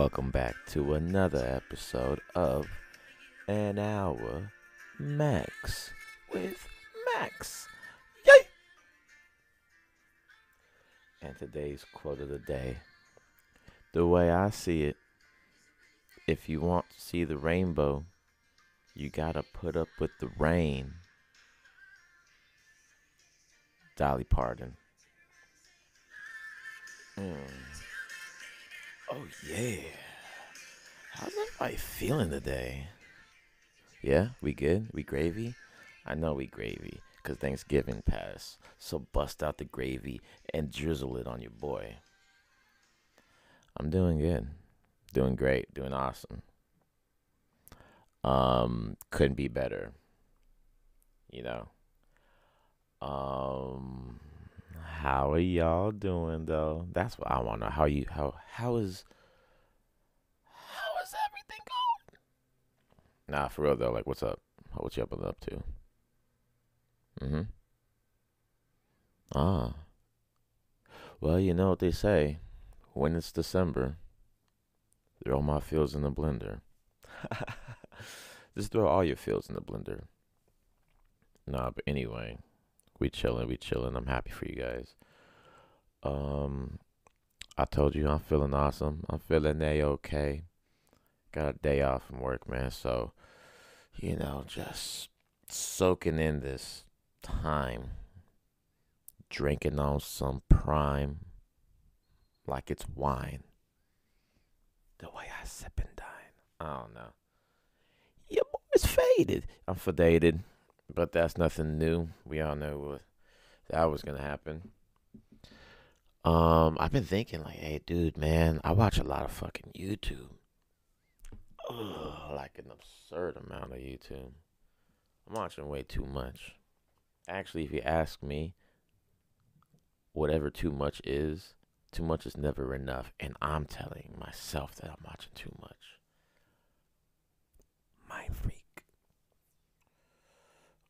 Welcome back to another episode of An Hour Max with Max. Yay! And today's quote of the day. The way I see it, if you want to see the rainbow, you gotta put up with the rain. Dolly Parton. Oh yeah. How's everybody feeling today? Yeah, we good? We gravy? I know we gravy, 'cause Thanksgiving passed. So bust out the gravy and drizzle it on your boy. I'm doing good. Doing great. Doing awesome. Couldn't be better. You know. Um how are y'all doing though? That's what I wanna know. How is everything going? Nah, for real though, like what's up? What you up to? Mm-hmm. Ah. Well, you know what they say. When it's December, throw my feels in the blender. Just throw all your feels in the blender. Nah, but anyway, we chilling. I'm happy for you guys. Um, I told you I'm feeling awesome. I'm feeling A-okay. Got a day off from work, man. So, just soaking in this time, drinking on some prime like it's wine. The way I sip and dine. I don't know. Your boy's faded. I'm fadated, but that's nothing new. We all know what that was gonna happen. I've been thinking like, hey, dude, man, I watch a lot of fucking YouTube. Ugh, like an absurd amount of YouTube. I'm watching way too much. Actually, if you ask me, whatever too much is never enough, and I'm telling myself that I'm watching too much. Mind freak.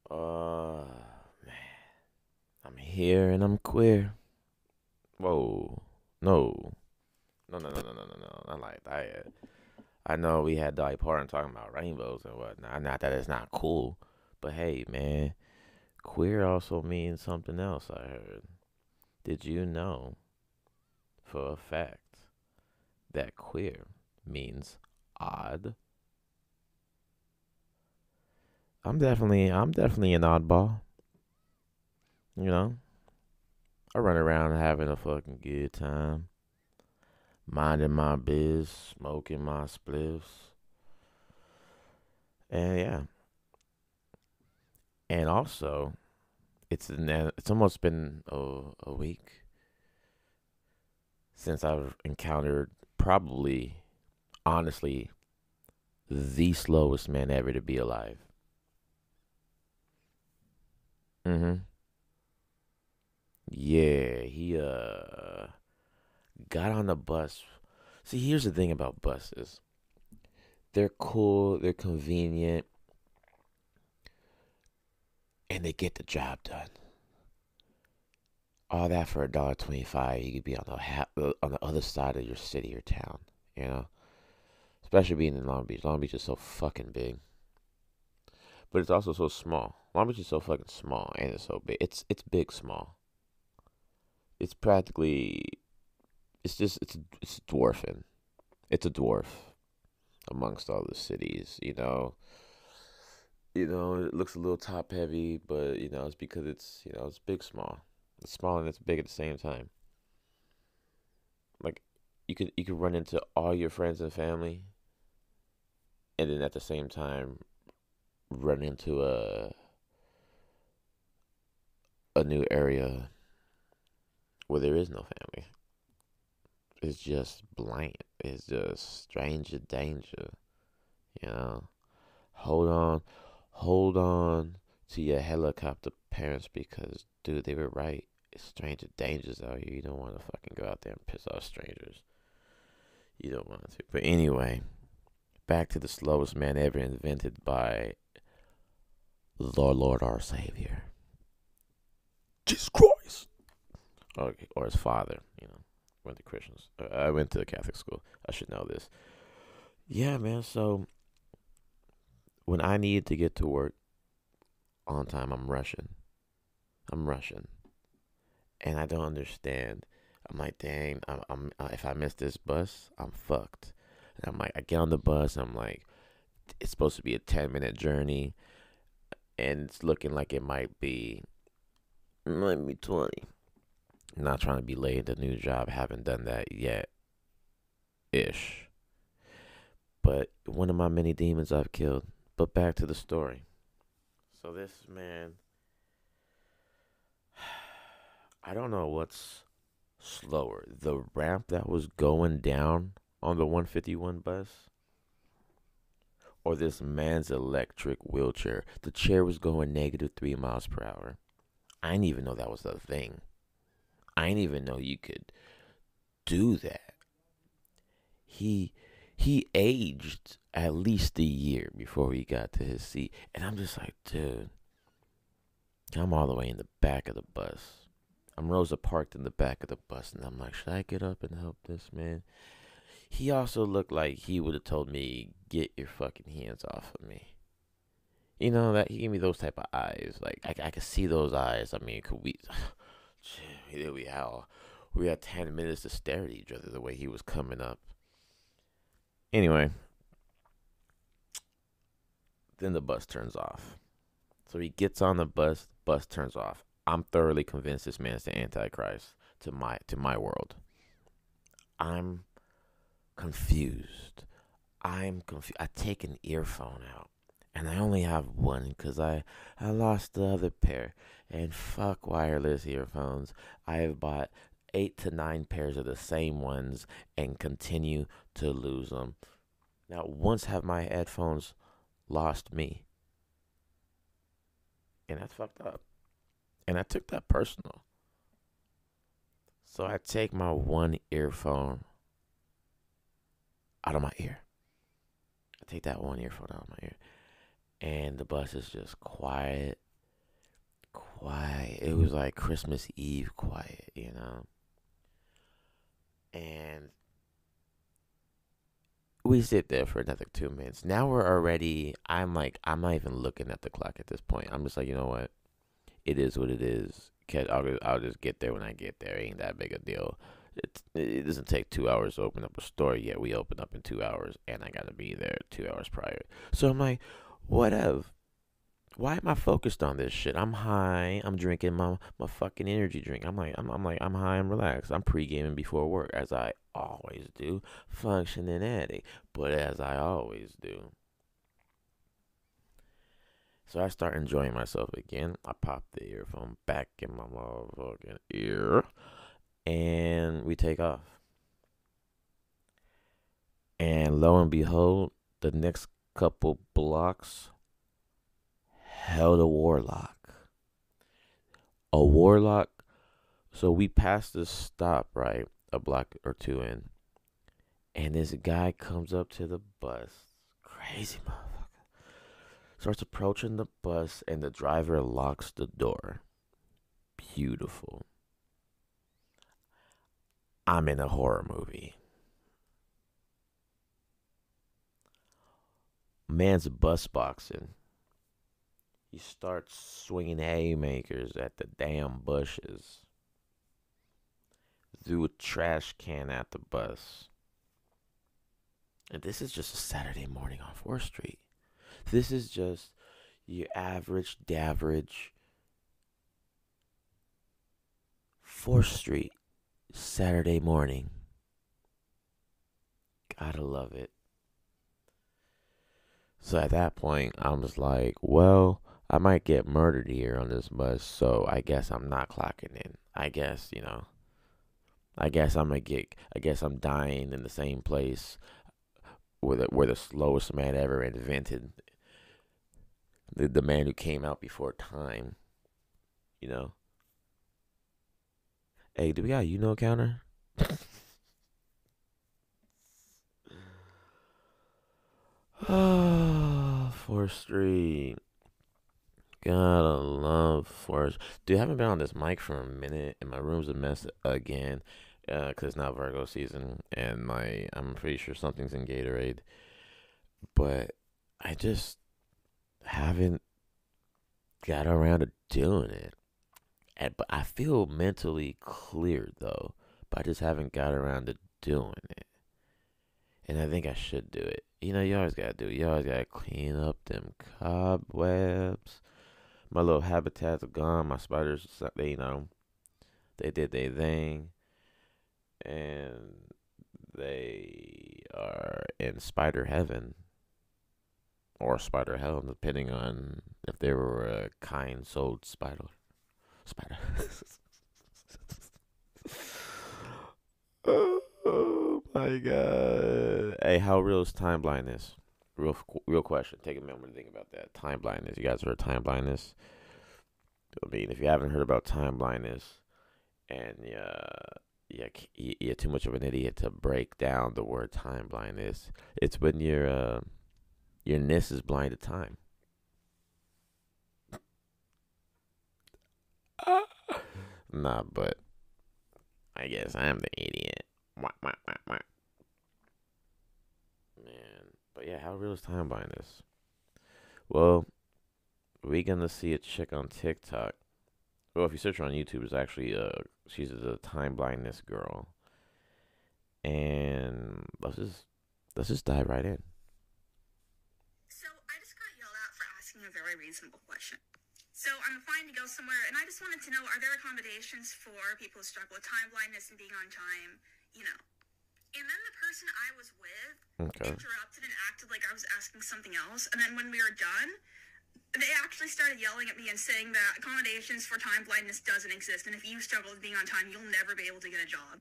Man, I'm here and I'm queer. Whoa, no, no, not like that. I know we had Dolly Parton talking about rainbows and whatnot. Not that it's not cool, but hey, man, queer also means something else. I heard. Did you know, for a fact, that queer means odd? I'm definitely an oddball. You know, I run around having a fucking good time, minding my biz, smoking my spliffs, and yeah. And also, it's almost been a week since I've encountered probably, honestly, the slowest man ever to be alive. Mm-hmm. Yeah, he got on the bus. See, here's the thing about buses. They're cool, they're convenient, and they get the job done. All that for $1.25. You could be on on the other side of your city or town. You know, especially being in Long Beach. Long Beach is so fucking big, but it's also so small. Long Beach is so fucking small, and it's so big. It's big small. It's practically. It's dwarfing. It's a dwarf amongst all the cities. It looks a little top heavy, but it's because it's big small. It's small and it's big at the same time. Like you could run into all your friends and family, and then at the same time run into a new area where there is no family. It's just blank. It's just stranger danger. You know, hold on, hold on to your helicopter parents because, dude, they were right. It's stranger dangers out here. You don't want to fucking go out there and piss off strangers. You don't want to. But anyway, back to the slowest man ever invented by the Lord our Savior, Jesus Christ, or his father. went to Christians. I went to a Catholic school. I should know this. Yeah, man. So when I needed to get to work on time, I'm rushing. I'm rushing, and I don't understand. I'm like, dang, if I miss this bus, I'm fucked. And I'm like, I get on the bus. I'm like, it's supposed to be a 10-minute journey, and it's looking like it might be 20. Not trying to be late at the new job. Haven't done that yet, ish. But one of my many demons I've killed. But back to the story. So this man, I don't know what's slower, the ramp that was going down on the 151 bus, or this man's electric wheelchair. The chair was going negative 3 miles per hour. I didn't even know that was a thing. I didn't even know you could do that. He he aged at least a year before he got to his seat. And I'm just like, dude, I'm all the way in the back of the bus. I'm Rosa parked in the back of the bus, and I'm like, should I get up and help this man? He also looked like he would have told me, get your fucking hands off of me. You know, that he gave me those type of eyes. Like, I could see those eyes. I mean, could we, there we had 10 minutes to stare at each other the way he was coming up. Anyway, then the bus turns off. So he gets on the bus turns off. I'm thoroughly convinced this man is the Antichrist to my world. I'm confused. I take an earphone out, and I only have one because I lost the other pair. And fuck wireless earphones. I have bought 8 to 9 pairs of the same ones and continue to lose them. Now, once have my headphones lost me. And that's fucked up. And I took that personal. So I take my one earphone out of my ear. I take that one earphone out of my ear. And the bus is just quiet. Quiet. It was like Christmas Eve quiet, you know. And we sit there for another 2 minutes. Now we're already, I'm not even looking at the clock at this point. I'm just like, you know what? It is what it is. I'll just get there when I get there. Ain't that big a deal. It doesn't take 2 hours to open up a store yet. We open up in 2 hours, and I gotta be there 2 hours prior. So I'm like, whatever. Why am I focused on this shit? I'm high. I'm drinking my fucking energy drink. I'm high and relaxed. I'm pre-gaming before work, as I always do. Functioning addict, but as I always do. So I start enjoying myself again. I pop the earphone back in my motherfucking ear, and we take off. And lo and behold, the next couple blocks held a warlock. A warlock. So we passed this stop, right? A block or two in. And this guy comes up to the bus. Crazy motherfucker. Starts approaching the bus, and the driver locks the door. Beautiful. I'm in a horror movie. Man's bus boxing. He starts swinging haymakers at the damn bushes. Threw a trash can at the bus. And this is just a Saturday morning on 4th Street. This is just your average, daverage 4th Street Saturday morning. Gotta love it. So at that point, I'm just like, well, I might get murdered here on this bus, so I guess I'm not clocking in. I guess I'm dying in the same place where the slowest man ever invented. The man who came out before time, you know. Hey, do we got a counter? 4th Street. Gotta love 4th. Dude, I haven't been on this mic for a minute, and my room's a mess again. Because it's not Virgo season, and I'm pretty sure something's in Gatorade, but I just haven't got around to doing it. But I feel mentally clear though, but I just haven't got around to doing it. And I think I should do it. You always gotta do it. You always gotta clean up them cobwebs. My little habitats are gone. My spiders, they did their thing, and they are in spider heaven or spider hell, depending on if they were a kind-souled spider. Spider. Oh my god! Hey, how real is time blindness? Real question. Take a moment to think about that. Time blindness. You guys heard of time blindness? I mean, if you haven't heard about time blindness, and you're too much of an idiot to break down the word time blindness. It's when your ness is blind to time. Nah, but I guess I'm the idiot. Wah, wah, wah, wah. Man, but yeah, how real is time blindness? Well, we gonna see a chick on TikTok. Well, if you search her on YouTube, it's actually she's a time blindness girl, and let's just dive right in. So I just got yelled at for asking a very reasonable question. So I'm applying to go somewhere, and I just wanted to know, are there accommodations for people who struggle with time blindness and being on time, you know? And then the person I was with interrupted and acted like I was asking something else. And then when we were done, they actually started yelling at me and saying that accommodations for time blindness doesn't exist. And if you struggle with being on time, you'll never be able to get a job.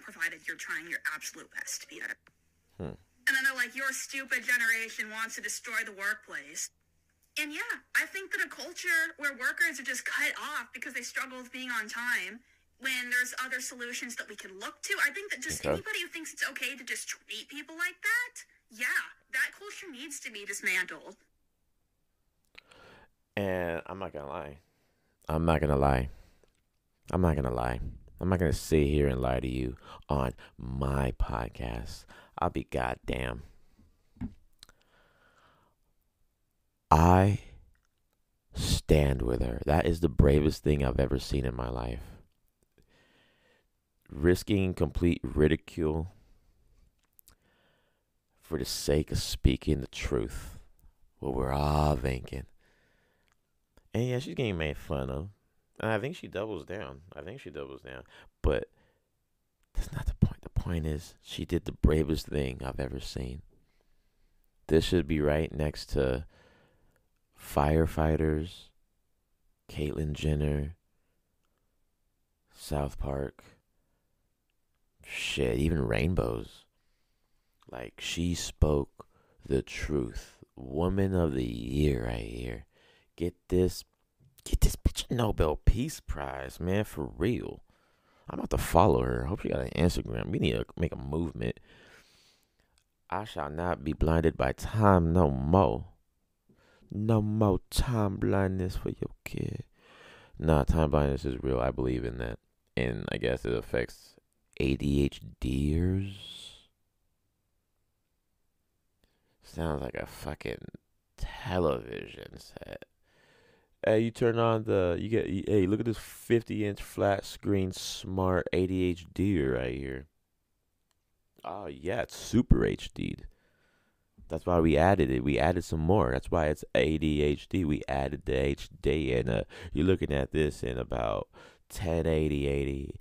Provided you're trying your absolute best to be there. And then they're like, your stupid generation wants to destroy the workplace. And yeah, I think that a culture where workers are just cut off because they struggle with being on time, when there's other solutions that we can look to, I think that just anybody who thinks it's okay to just treat people like that, yeah, that culture needs to be dismantled. And I'm not gonna lie. I'm not gonna lie. I'm not gonna lie. I'm not gonna sit here and lie to you on my podcast. I'll be goddamn. I stand with her. That is the bravest thing I've ever seen in my life. Risking complete ridicule for the sake of speaking the truth. What we're all thinking. And yeah, she's getting made fun of. And I think she doubles down. But that's not the point. The point is, she did the bravest thing I've ever seen. This should be right next to firefighters, Caitlyn Jenner, South Park, shit, even rainbows. Like, she spoke the truth. Woman of the year right here. Get this bitch a Nobel Peace Prize, man, for real. I'm about to follow her. Hope she got an Instagram. We need to make a movement. I shall not be blinded by time no more. No more time blindness for your kid. Nah, time blindness is real. I believe in that. And I guess it affects ADHDers. Sounds like a fucking television set. Hey, you turn on hey, look at this 50-inch flat screen smart ADHD right here. Oh, yeah, it's super HD'd. That's why we added it. We added some more. That's why it's ADHD. We added the HD, and you're looking at this in about 1080.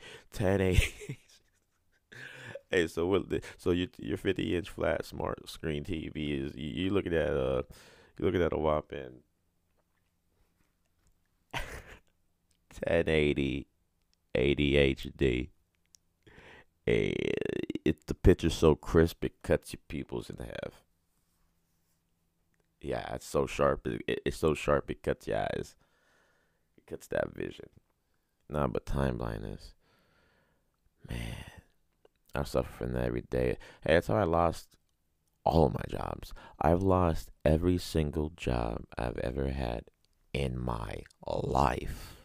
Hey, so your 50-inch flat smart screen TV is you're looking at a whopping 1080 ADHD. The picture's so crisp it cuts your pupils in half. Yeah, it's so sharp. It's so sharp it cuts your eyes. It cuts that vision. Nah, but time blindness, man, I suffer from that every day. Hey, that's how I lost all of my jobs. I've lost every single job I've ever had in my life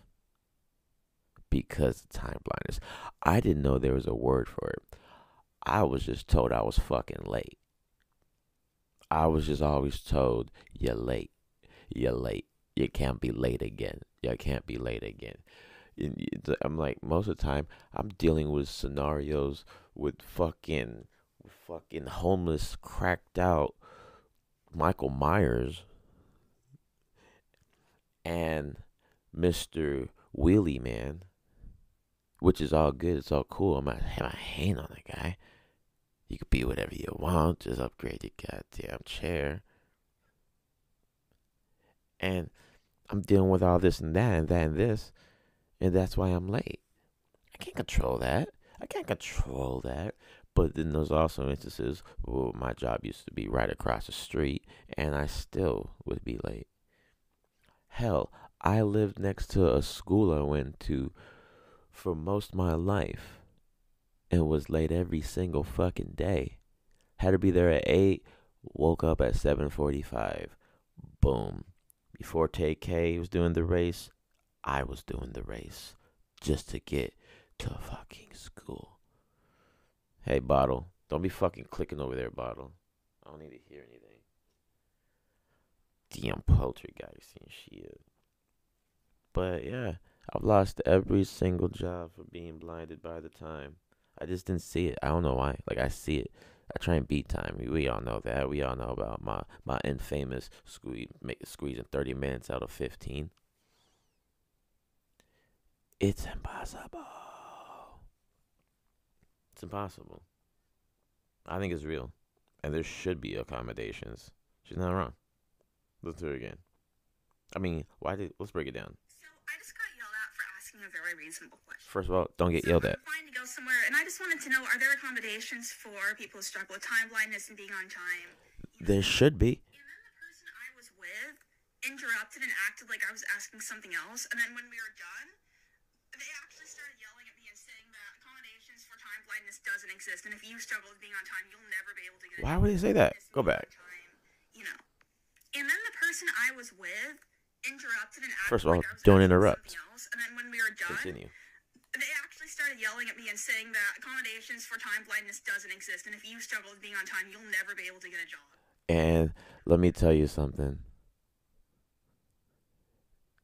because of time blindness. I didn't know there was a word for it. I was just told I was fucking late. I was just always told, you're late. You're late. You can't be late again. You can't be late again. I'm like, most of the time, I'm dealing with scenarios with fucking homeless, cracked out Michael Myers and Mr. Wheelie Man, which is all good. It's all cool. I'm not hating on the guy. You could be whatever you want. Just upgrade your goddamn chair. And I'm dealing with all this and that and that and this. And that's why I'm late. I can't control that. But then there's also instances where my job used to be right across the street and I still would be late. Hell, I lived next to a school I went to for most of my life and was late every single fucking day. Had to be there at 8, woke up at 7:45. Boom. Before TK was doing the race, I was doing the race just to get to fucking school. Hey, Bottle, don't be fucking clicking over there, Bottle. I don't need to hear anything. Damn poltergeist and shit. But yeah, I've lost every single job for being blinded by the time. I just didn't see it. I don't know why. Like, I see it. I try and beat time. We all know that. We all know about my infamous squeezing 30 minutes out of 15. It's impossible. It's impossible. I think it's real. And there should be accommodations. She's not wrong. Let's do it again. I mean, let's break it down. So I just got yelled at for asking a very reasonable question. First of all, don't get yelled at. I'm fine to go somewhere, and I just wanted to know, are there accommodations for people who struggle with time blindness and being on time? There should be. And then the person I was with interrupted and acted like I was asking something else, and then when we were done, they actually started yelling at me and saying that accommodations for time blindness doesn't exist, and if you struggle with being on time, you'll never be able to get it. Why would they say that? Go back. And then the person I was with interrupted and acted First of all, like I was don't asking interrupt. something else, and then when we were done, Continue. they actually started yelling at me and saying that accommodations for time blindness doesn't exist, and if you struggle with being on time, you'll never be able to get a job. And let me tell you something.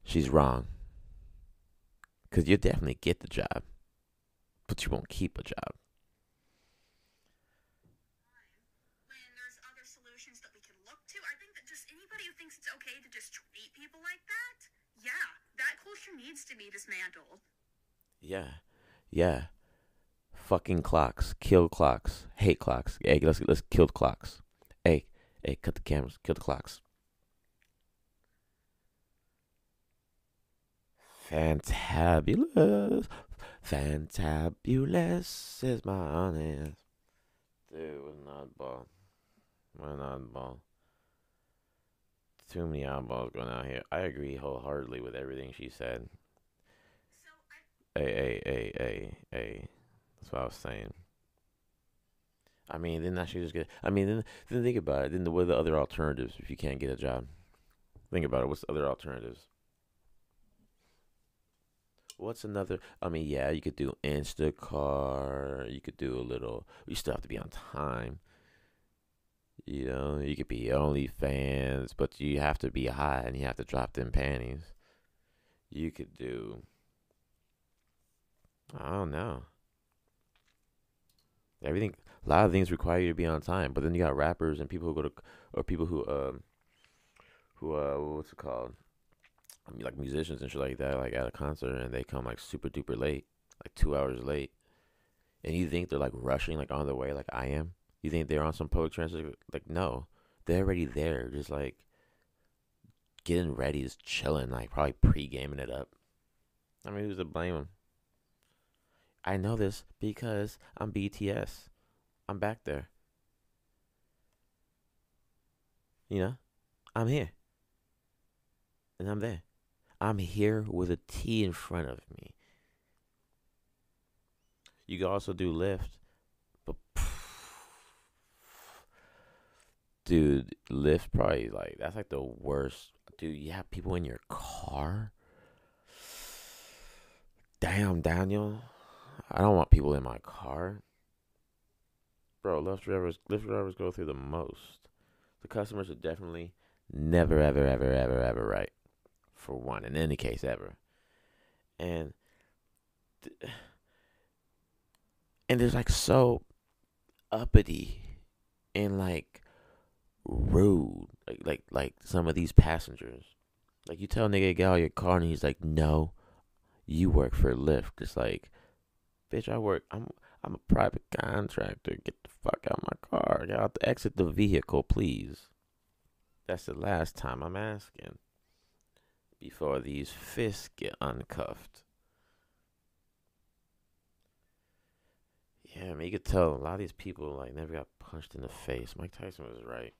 She's wrong. Because you definitely get the job, but you won't keep a job. When there's other solutions that we can look to, I think that just anybody who thinks it's okay to just treat people like that, yeah, that culture needs to be dismantled. Yeah. Fucking clocks. Kill clocks. Hate clocks. Hey, let's kill the clocks. Hey, cut the cameras. Kill the clocks. Fantabulous. Fantabulous is my honest. Dude, what an oddball. What an oddball. Too many oddballs going out here. I agree wholeheartedly with everything she said. Hey. That's what I was saying. I mean, then that should just get. I mean, then think about it. Then what are the other alternatives if you can't get a job? Think about it. What's the other alternatives? What's another? I mean, yeah, you could do Instacart. You could do a little. You still have to be on time. You know, you could be OnlyFans, but you have to be hot and you have to drop them panties. You could do. I don't know. Everything. A lot of things require you to be on time, but then you got rappers and people who go to, or people who what's it called? I mean, like musicians and shit like that, like at a concert, and they come like super duper late, like 2 hours late, and you think they're like rushing, like on their way, like I am. You think they're on some public transit? Like no, they're already there, just like getting ready, just chilling, like probably pre-gaming it up. I mean, who's to blame them? I know this because I'm BTS. I'm back there. You know, I'm here, and I'm there. I'm here with a T in front of me. You can also do Lyft, but dude, Lyft probably like that's like the worst. Dude, you have people in your car. Damn, Daniel. I don't want people in my car. Bro, Lyft drivers go through the most. The customers are definitely never, ever, ever, ever, ever right. For one, in any case, ever. And and there's like so uppity and like rude. Like some of these passengers. Like you tell a nigga to get out of your car and he's like, no, you work for Lyft. It's like, bitch, I'm a private contractor. Get the fuck out of my car. Get out the exit the vehicle, please. That's the last time I'm asking. Before these fists get uncuffed. Yeah, I mean, you could tell a lot of these people like never got punched in the face. Mike Tyson was right.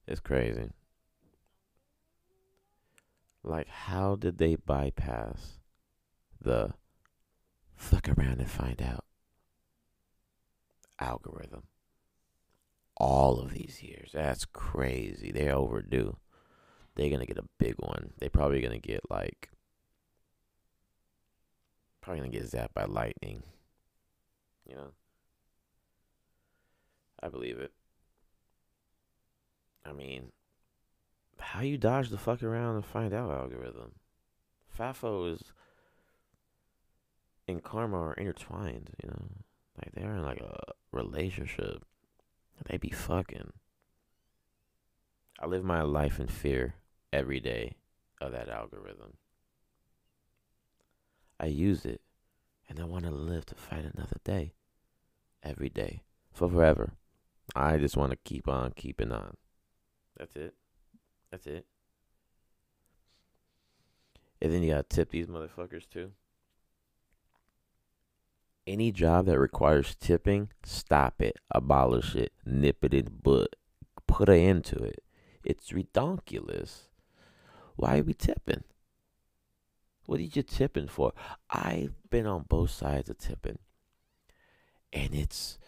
It's crazy. Like, how did they bypass the fuck around and find out algorithm all of these years? That's crazy. They're overdue. They're gonna get a big one. They probably gonna get zapped by lightning. You know, I believe it. I mean, how you dodge the fuck around and find out algorithm? FAFO is and karma are intertwined. You know, like they're in like a relationship. They be fucking. I live my life in fear every day of that algorithm. I use it, and I want to live to fight another day. Every day. For forever. I just want to keep on keeping on. That's it. That's it. And then you gotta tip these motherfuckers too. Any job that requires tipping, stop it, abolish it, nip it in the bud, put an end to it. It's redonkulous. Why are we tipping? What are you tipping for? I've been on both sides of tipping, and it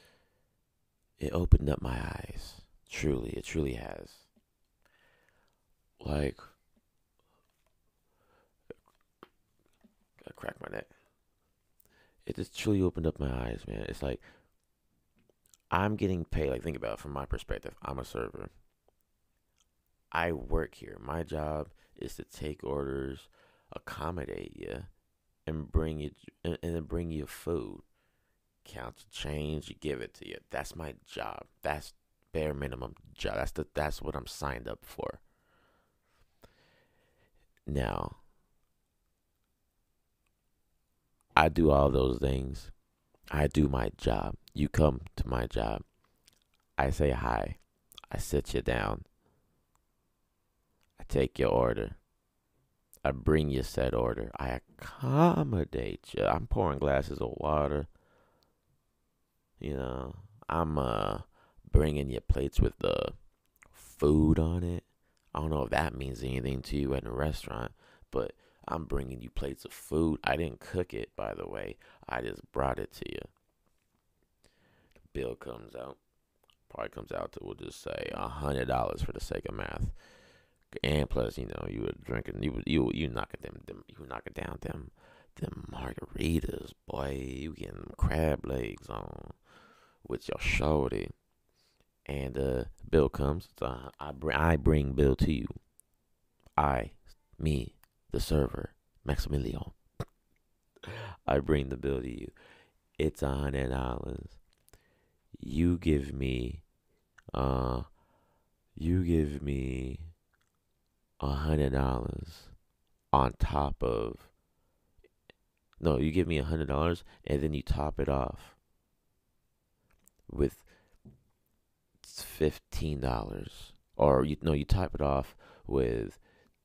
opened up my eyes. Truly, it truly has. Like, I crack my neck. It just truly opened up my eyes, man. It's like I'm getting paid. Like, think about it from my perspective. I'm a server. I work here. My job is to take orders, accommodate you, and then bring you food. Count the change, you give it to you. That's my job. That's bare minimum job. That's what I'm signed up for. Now, I do all those things. I do my job. You come to my job. I say hi. I sit you down. I take your order. I bring you said order. I accommodate you. I'm pouring glasses of water. You know, I'm bringing you plates with the food on it. I don't know if that means anything to you at a restaurant, but I'm bringing you plates of food. I didn't cook it, by the way. I just brought it to you. The bill comes out. Probably comes out to, we'll just say, $100 for the sake of math. And plus, you know, you were drinking, you knocking you knocking down them margaritas, boy. You getting them crab legs on with your shorty. And bill comes. So I bring bill to you. Me, the server, Maximilian. I bring the bill to you. It's $100. You give me $100 on top of. No, you give me $100 and then you top it off with $15, or you top it off with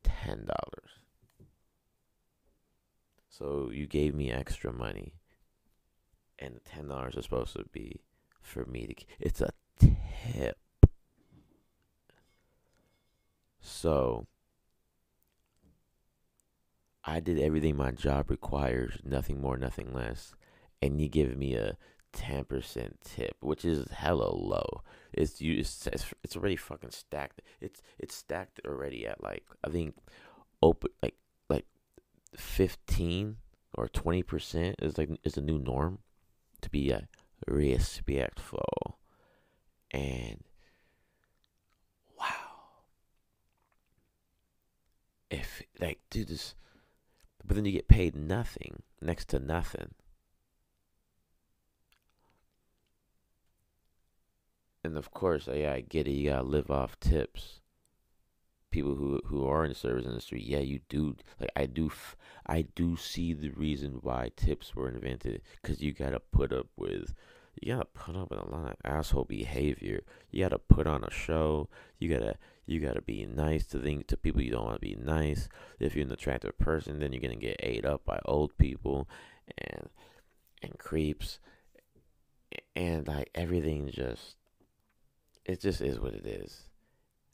$10. So you gave me extra money, and the $10 is supposed to be for me to. It's a tip. So I did everything my job requires, nothing more, nothing less, and you give me a 10% tip, which is hella low. It's already fucking stacked. It's stacked already at like, I think, open like 15 or 20% is the new norm to be respectful. And wow, if like, dude, this, but then you get paid nothing, next to nothing. And of course, yeah, I get it. You gotta live off tips. People who are in the service industry, yeah, you do. Like I do see the reason why tips were invented. Cause you gotta put up with a lot of asshole behavior. You gotta put on a show. You gotta be nice to people you don't want to be nice. If you're an attractive person, then you're gonna get ate up by old people, and and creeps, and like everything just it just is what it is.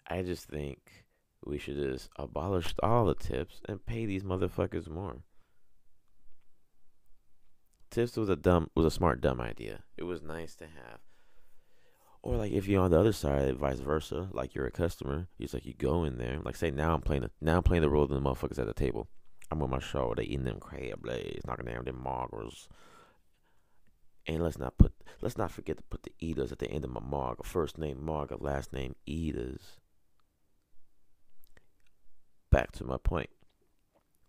I just think we should just abolish all the tips and pay these motherfuckers more. Tips was a smart dumb idea. It was nice to have. Or like if you're on the other side, vice versa, like you're a customer, it's like you go in there, like say now I'm playing the role of the motherfuckers at the table. I'm on my show, they eating them crab legs, knocking down them margars. And let's not forget to put the eaters at the end of my marga. First name marga, last name eaters. Back to my point.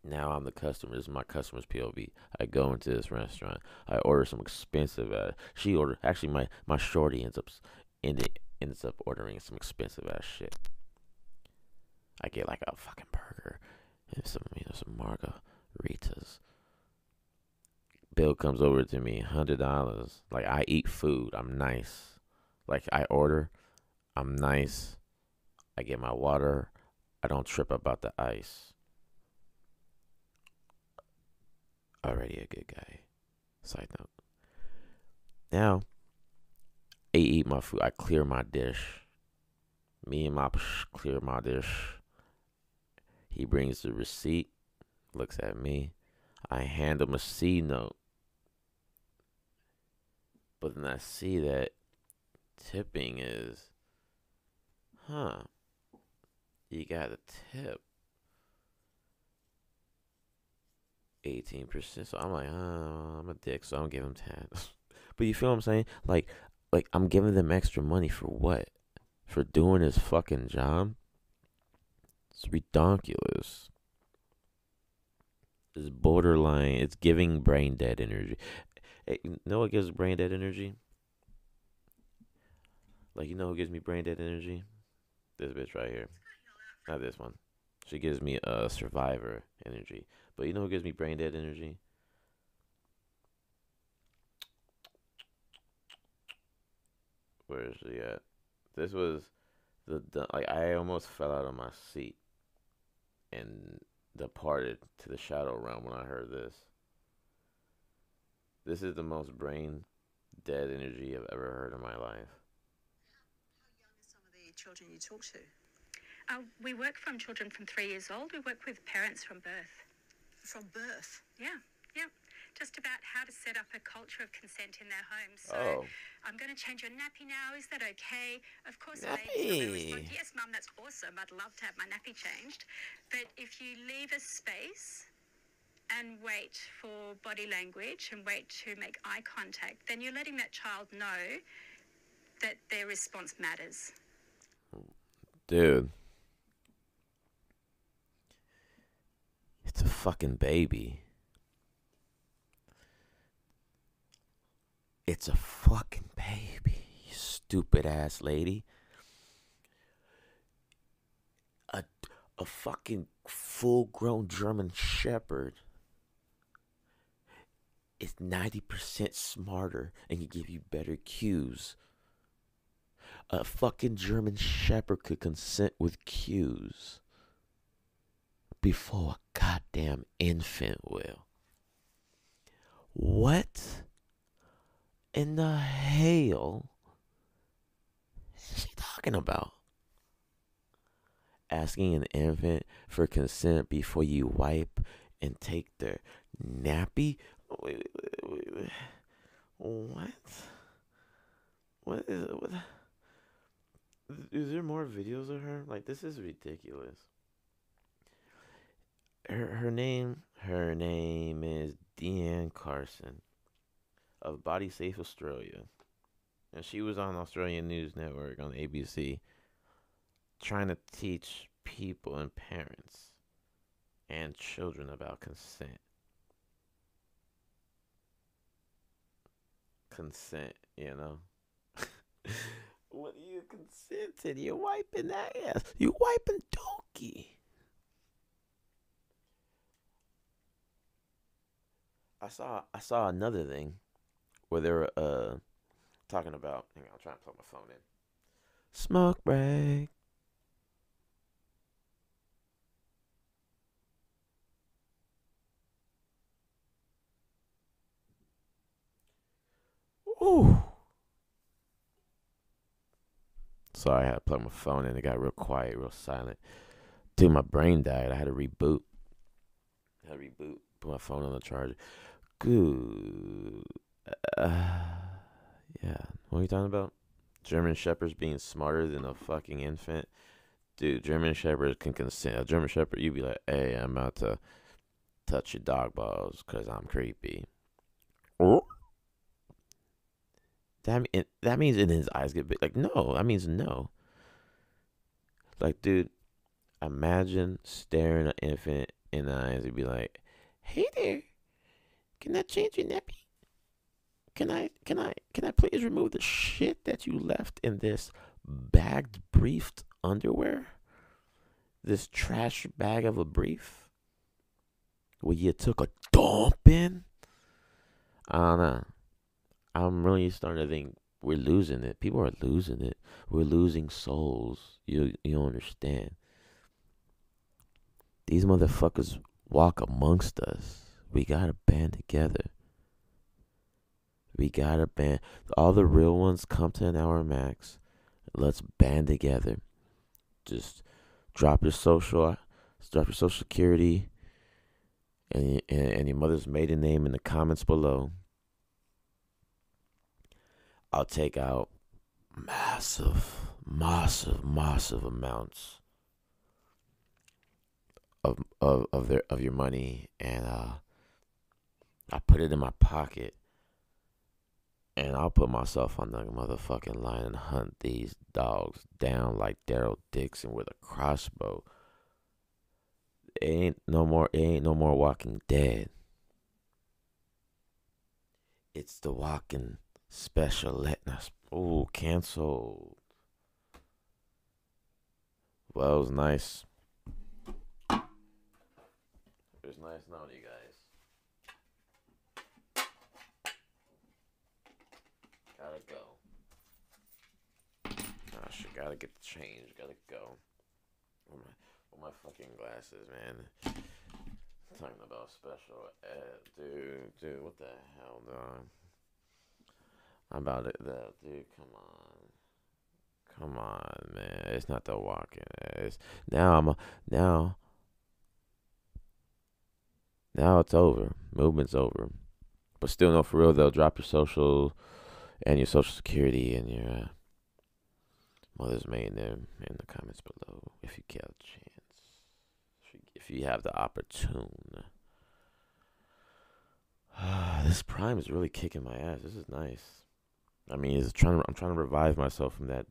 Now I'm the customer. This is my customer's POV. I go into this restaurant. I order some expensive. She ordered. Actually, my shorty ends up ordering some expensive ass shit. I get like a fucking burger and some margaritas. Bill comes over to me, $100. Like I eat food. I'm nice. Like I order. I'm nice. I get my water. I don't trip about the ice. Already a good guy. Side note. Now, I eat my food. I clear my dish. Me and my clear my dish. He brings the receipt. Looks at me. I hand him a C note. But then I see that tipping is, you got a tip 18%. So I'm like, I'm a dick, so I'm giving him 10. But you feel what I'm saying? Like I'm giving them extra money for what? For doing his fucking job? It's ridiculous. It's borderline. It's giving brain dead energy. Hey, you know what gives brain dead energy? Like, you know who gives me brain dead energy? This bitch right here. Not this one. She gives me survivor energy. But you know who gives me brain dead energy? Where is she at? This was like I almost fell out of my seat and departed to the shadow realm when I heard this. This is the most brain dead energy I've ever heard in my life. How young are some of the children you talk to? We work from children from 3 years old. We work with parents from birth. From birth? Yeah. Just about how to set up a culture of consent in their homes. So I'm going to change your nappy now. Is that okay? Of course, babies will respond, yes, Mum, that's awesome. I'd love to have my nappy changed. But if you leave a space and wait for body language and wait to make eye contact, then you're letting that child know that their response matters. Dude. It's a fucking baby. It's a fucking baby, you stupid ass lady. A fucking full grown German Shepherd is 90% smarter and can give you better cues. A fucking German Shepherd could consent with cues before a goddamn infant will. What in the hell is she talking about? Asking an infant for consent before you wipe and take their nappy? Wait. What? What is it? What? Is there more videos of her? Like, this is ridiculous. her name is Deanne Carson of Body Safe Australia. And she was on Australian News Network on ABC trying to teach people and parents and children about consent. Consent, you know? What are you consenting? You're wiping that ass. You wiping donkey. I saw another thing where they were talking about. Hang on, I'm trying to plug my phone in. Smoke break. Ooh. Sorry, I had to plug my phone in. It got real quiet, real silent. Dude, my brain died. I had to reboot. Put my phone on the charger. Good. Yeah. What are you talking about? German Shepherds being smarter than a fucking infant? Dude, German Shepherds can consent. A German Shepherd, you be like, hey, I'm about to touch your dog balls because I'm creepy. Oh. That means in his eyes get big. Like, no, that means no. Like, dude, imagine staring an infant in the eyes and be like, hey there, can I change your nappy? Can I please remove the shit that you left in this bagged briefed underwear? This trash bag of a brief where you took a dump in? I don't know. I'm really starting to think we're losing it. People are losing it. We're losing souls. You don't understand. These motherfuckers walk amongst us. We gotta band together. We gotta band. All the real ones come to an Hour MaXX. Let's band together. Just drop your social security and your mother's maiden name in the comments below. I'll take out massive amounts of your money, and I put it in my pocket, and I'll put myself on the motherfucking line and hunt these dogs down like Daryl Dixon with a crossbow. It ain't no more Walking Dead. It's the Walking Special. Oh, canceled. Well, it was nice. It was nice knowing you guys. Gotta go. Oh shit, gotta get the change. Gotta go. With my fucking glasses, man. Talking about special ed, dude, what the hell, dog? I'm about it, dude. Come on, man. It's not the Walking. It's now. Now it's over. Movement's over. But still, no, for real though. Drop your social and your social security and your mother's maiden name in the comments below if you get a chance. If you have the opportune. This Prime is really kicking my ass. This is nice. I mean, I'm trying to revive myself from that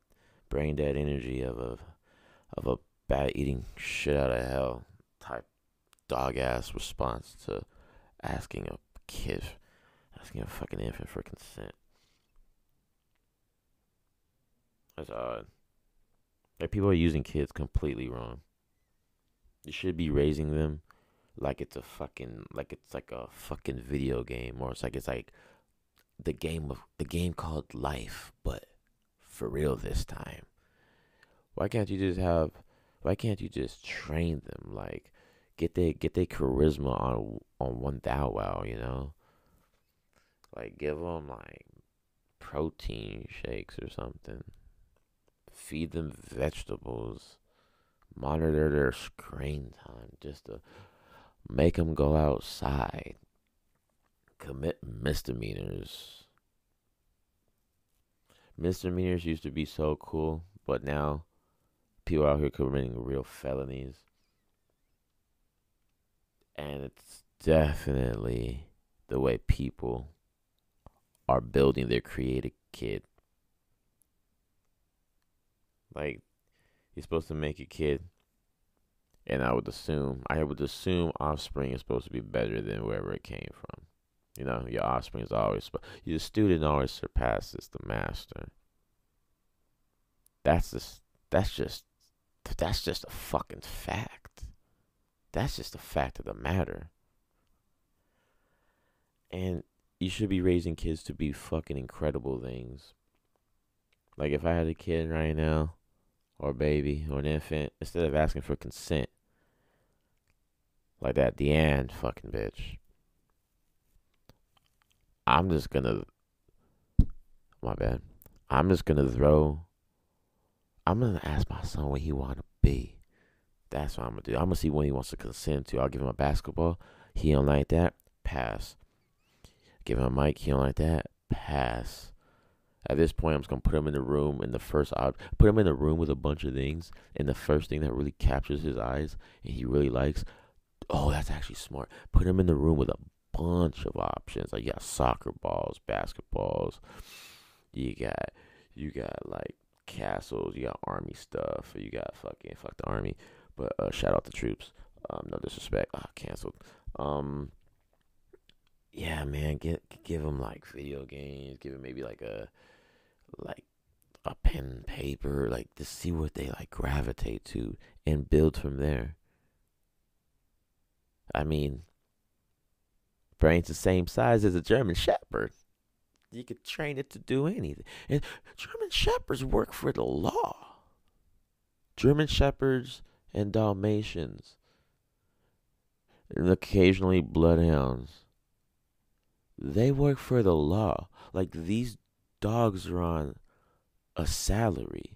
brain dead energy of a bat eating shit out of hell type dog ass response to asking a fucking infant for consent. That's odd. Like, people are using kids completely wrong. You should be raising them like it's like a fucking video game, or it's like the game called life, but for real this time. Why can't you just train them? Like, get their charisma on one thou wow, you know? Like, give them like protein shakes or something. Feed them vegetables. Monitor their screen time just to make them go outside. Commit misdemeanors. Misdemeanors used to be so cool, but now people out here committing real felonies. And it's definitely the way people are building their creative kid. Like, you're supposed to make a kid, and I would assume offspring is supposed to be better than wherever it came from. You know, your offspring is always, your student always surpasses the master. That's just, that's just, that's just a fucking fact. That's just a fact of the matter. And you should be raising kids to be fucking incredible things. Like if I had a kid right now, or a baby, or an infant, instead of asking for consent, like that Deanne fucking bitch, I'm just gonna, my bad. I'm just gonna throw, I'm gonna ask my son what he wanna be. That's what I'm gonna do. I'm gonna see what he wants to consent to. I'll give him a basketball. He don't like that. Pass. Give him a mic. He don't like that. Pass. At this point, I'm just gonna put him in the room, and put him in a room with a bunch of things, and the first thing that really captures his eyes and he really likes, oh, that's actually smart. Put him in the room with a bunch of options. Like you got soccer balls, basketballs. You got like castles. You got army stuff. You got fuck the army. But shout out the troops. No disrespect. Canceled. Yeah, man. Give him like video games. Give him maybe like a pen and paper. Like to see what they like gravitate to and build from there. I mean, brain's the same size as a German Shepherd. You could train it to do anything. And German Shepherds work for the law. German Shepherds and Dalmatians, and occasionally Bloodhounds, they work for the law. Like these dogs are on a salary.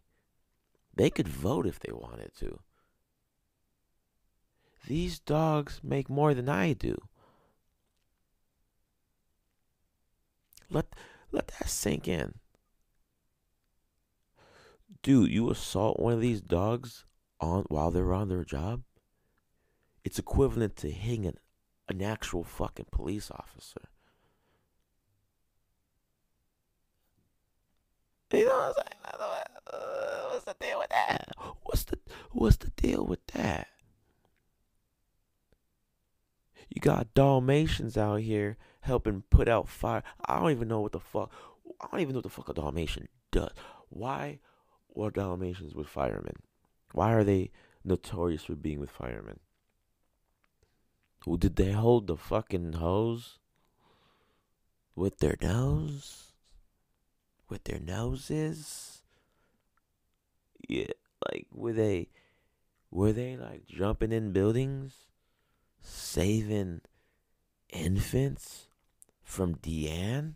They could vote if they wanted to. These dogs make more than I do. Let that sink in. Dude, you assault one of these dogs while they're on their job? It's equivalent to hitting an actual fucking police officer. You know what I'm saying? What's the deal with that? What's the deal with that? You got Dalmatians out here helping put out fire. I don't even know what the fuck. I don't even know what the fuck a Dalmatian does. Why are Dalmatians with firemen? Why are they notorious for being with firemen? Well, did they hold the fucking hose with their nose? With their noses? Yeah, like were they like jumping in buildings, saving infants from Deanne?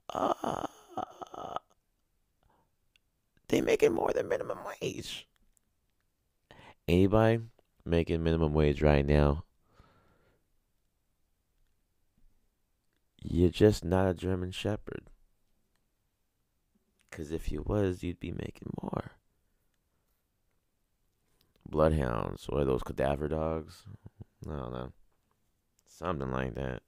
Uh, they making more than minimum wage. Anybody making minimum wage right now, you're just not a German Shepherd. Because if you was, you'd be making more. Bloodhounds, what are those, cadaver dogs? I don't know. Something like that.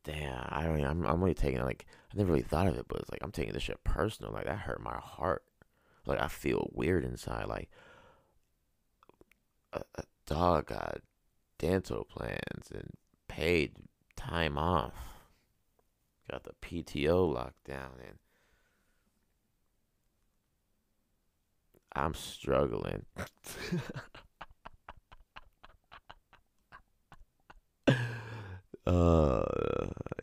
Damn, I don't. I'm only taking it like I never really thought of it, but it's like I'm taking this shit personal. Like that hurt my heart. Like I feel weird inside. Like a dog got dental plans and paid time off. Got the PTO locked down, and I'm struggling. uh,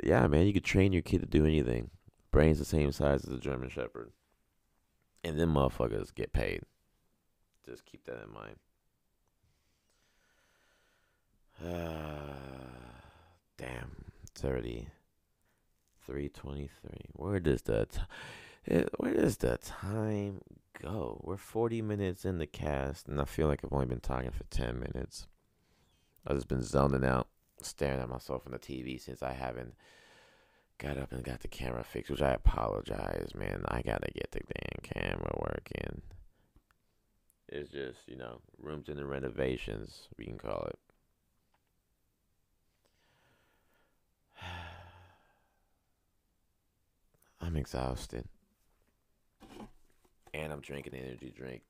yeah, man, you could train your kid to do anything. Brain's the same size as a German Shepherd, and then motherfuckers get paid. Just keep that in mind. Damn, it's already 3:23. Where does the time go? We're 40 minutes in the cast, and I feel like I've only been talking for 10 minutes. I've just been zoning out, staring at myself on the TV since I haven't got up and got the camera fixed, which I apologize, man. I gotta get the damn camera working. It's just, rooms in the renovations, we can call it. I'm exhausted. And I'm drinking an energy drink.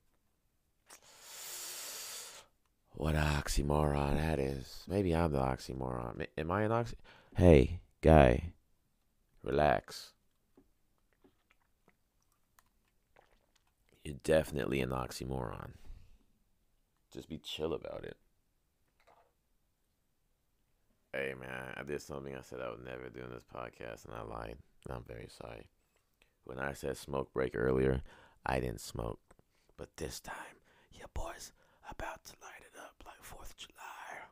What an oxymoron that is. Maybe I'm the oxymoron. Am I an oxy? Hey, guy, relax. You're definitely an oxymoron. Just be chill about it. Hey, man, I did something I said I would never do in this podcast, and I lied. And I'm very sorry. When I said smoke break earlier, I didn't smoke. But this time, your boy's about to light it up like 4th of July.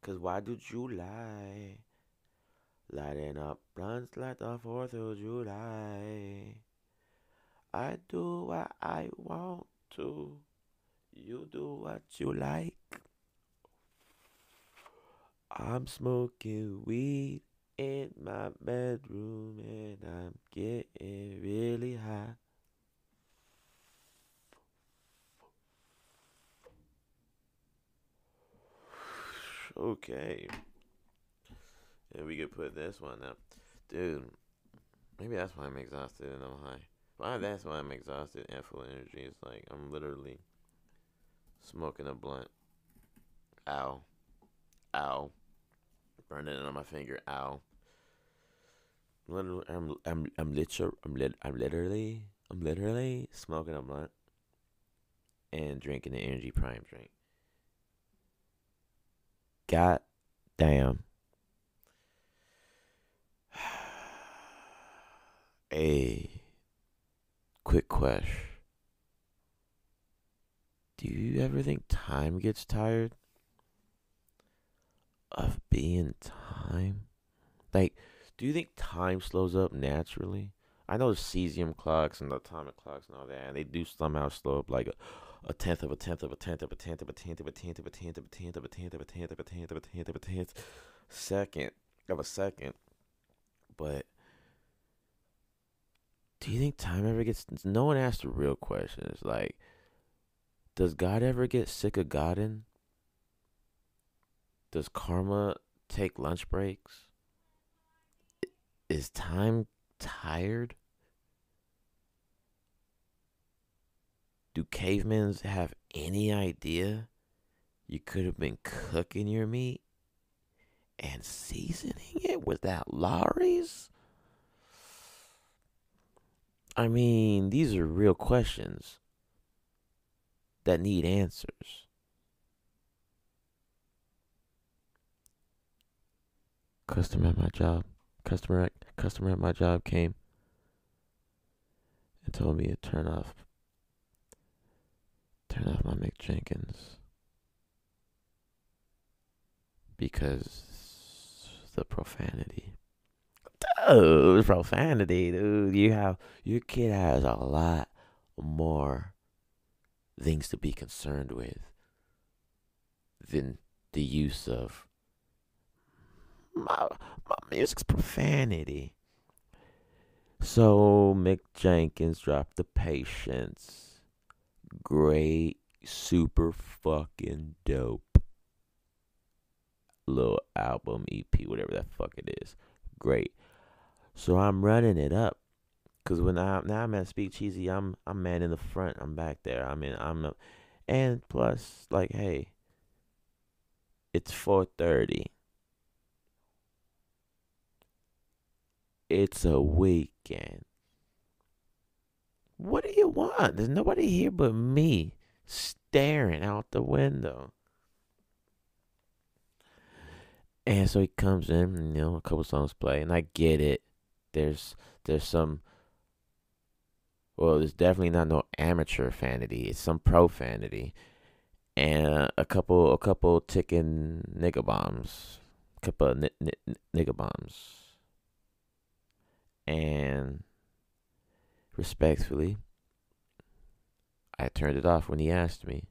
Cause why do July? Lighting up blunts like the 4th of July. I do what I want to. You do what you like. I'm smoking weed in my bedroom and I'm getting really high. Okay. And we could put this one up. Dude, maybe that's why I'm exhausted and I'm high. That's why I'm exhausted and full of energy. It's like I'm literally smoking a blunt. Ow. Ow. Burning it on my finger. Ow. I'm literally smoking a blunt and drinking an energy prime drink. God damn. A quick question. Do you ever think time gets tired of being time? Like, do you think time slows up naturally? I know the cesium clocks and the atomic clocks and all that, and they do somehow slow up like a tenth of a tenth of a tenth of a tenth of a tenth of a tenth of a tenth of a tenth of a tenth of a tenth of a tenth of a tenth of a tenth second of a second. But do you think time ever gets? No one asked the real question. It's like, does God ever get sick of Godding? Does karma take lunch breaks? Is time tired? Do cavemen have any idea you could have been cooking your meat and seasoning it without Lawry's? I mean, these are real questions that need answers. Customer at my job came and told me to turn off my McJenkins because the profanity. Oh, profanity, dude. Your kid has a lot more things to be concerned with than the use of my music's profanity. So McJenkins dropped The Patience. Great, super fucking dope little album, EP, whatever that fuck it is. Great. So I'm running it up. Cause when I'm at Speak Cheesy, I'm man in the front. I'm back there. And plus, like, hey, it's 4:30. It's a weekend. What do you want? There's nobody here but me staring out the window. And so he comes in, and, a couple songs play, and I get it. There's some. Well, there's definitely not no amateur fanity. It's some profanity, and a couple ticking nigga bombs, couple nigga bombs, and respectfully, I turned it off when he asked me.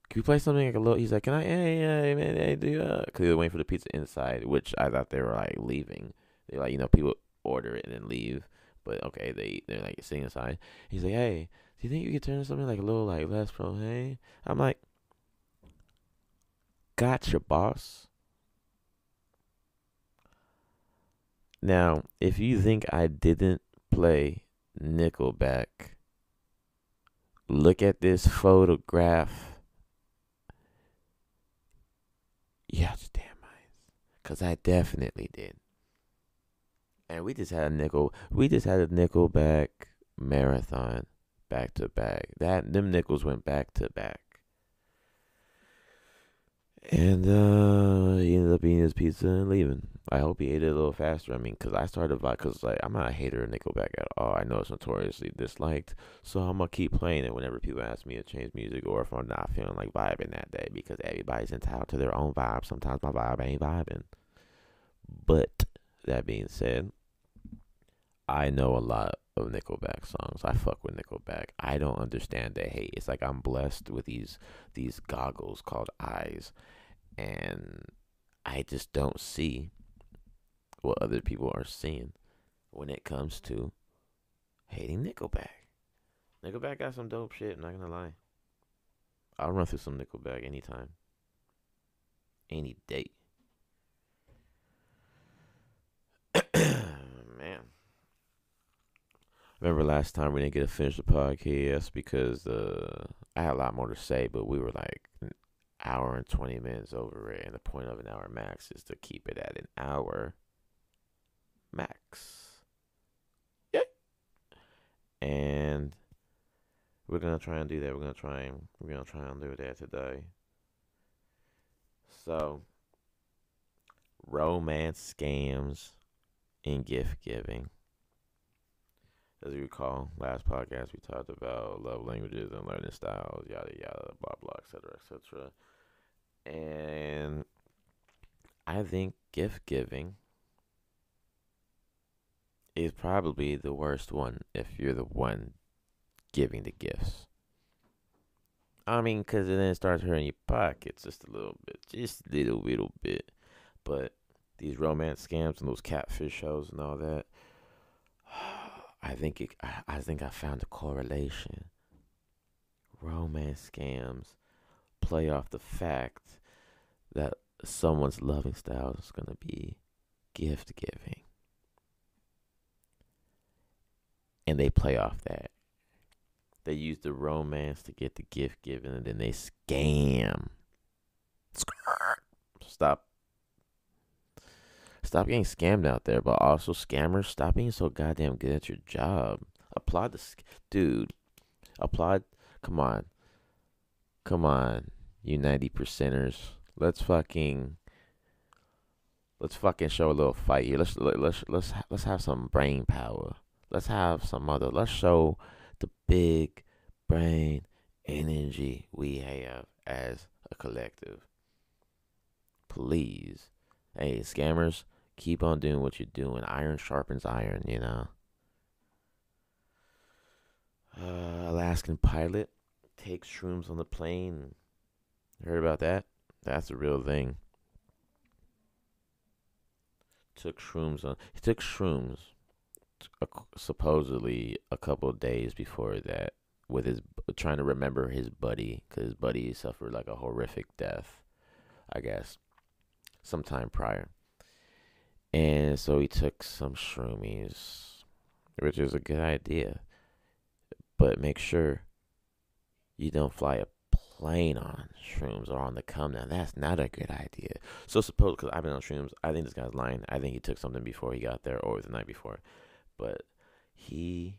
Can we play something like a little? He's like, can I? Hey, man, hey, do you? Cause they were waiting for the pizza inside, which I thought they were like leaving. They like, people order it and then leave, but okay, they're like sitting inside. He's like, hey, Do you think you could turn something like a little like less profane? I'm like, gotcha, boss. Now, if you think I didn't play Nickelback, look at this photograph. You have to damn eyes. Cause I definitely did. And we just had a Nickelback marathon back to back. Them nickels went back to back. And he ended up eating his pizza and leaving. I hope he ate it a little faster. I mean, cause I started like, cause like I'm not a hater of Nickelback at all. I know it's notoriously disliked, so I'm gonna keep playing it whenever people ask me to change music or if I'm not feeling like vibing that day. Because everybody's entitled to their own vibe. Sometimes my vibe ain't vibing. But that being said, I know a lot of Nickelback songs. I fuck with Nickelback. I don't understand the hate. It's like I'm blessed with these goggles called eyes, and I just don't see what other people are seeing when it comes to hating Nickelback. Nickelback got some dope shit, I'm not gonna lie. I'll run through some Nickelback anytime. Any date. Man. Remember last time we didn't get to finish the podcast because I had a lot more to say, but we were like an hour and 20 minutes over it, and the point of an hour max is to keep it at an hour max. Yeah. And we're gonna try and do that. We're gonna try and do that today. So, romance scams and gift giving. As you recall, last podcast we talked about love languages and learning styles, yada yada, blah blah, etc. etc. And I think gift giving is probably the worst one if you're the one giving the gifts. I mean, because then it starts hurting your pockets just a little bit. Just a little bit. But these romance scams and those catfish shows and all that, I think I found a correlation. Romance scams play off the fact that someone's loving style is going to be gift giving. And they play off that. They use the romance to get the gift giving, and then they scam. Stop getting scammed out there, but also scammers, stop being so goddamn good at your job. Applaud dude. Applaud. Come on, you 90%ers. Let's fucking show a little fight here. Let's have some brain power. Let's show the big brain energy we have as a collective. Please. Hey, scammers, keep on doing what you're doing. Iron sharpens iron, you know. Alaskan pilot takes shrooms on the plane. Heard about that? That's a real thing. He took shrooms supposedly a couple of days before that, with his trying to remember his buddy, because his buddy suffered like a horrific death, I guess, sometime prior. And so he took some shroomies, which is a good idea, but make sure you don't fly a plane on shrooms or on the come down. That's not a good idea. So suppose, because I've been on shrooms, I think this guy's lying. I think he took something before he got there or the night before. But he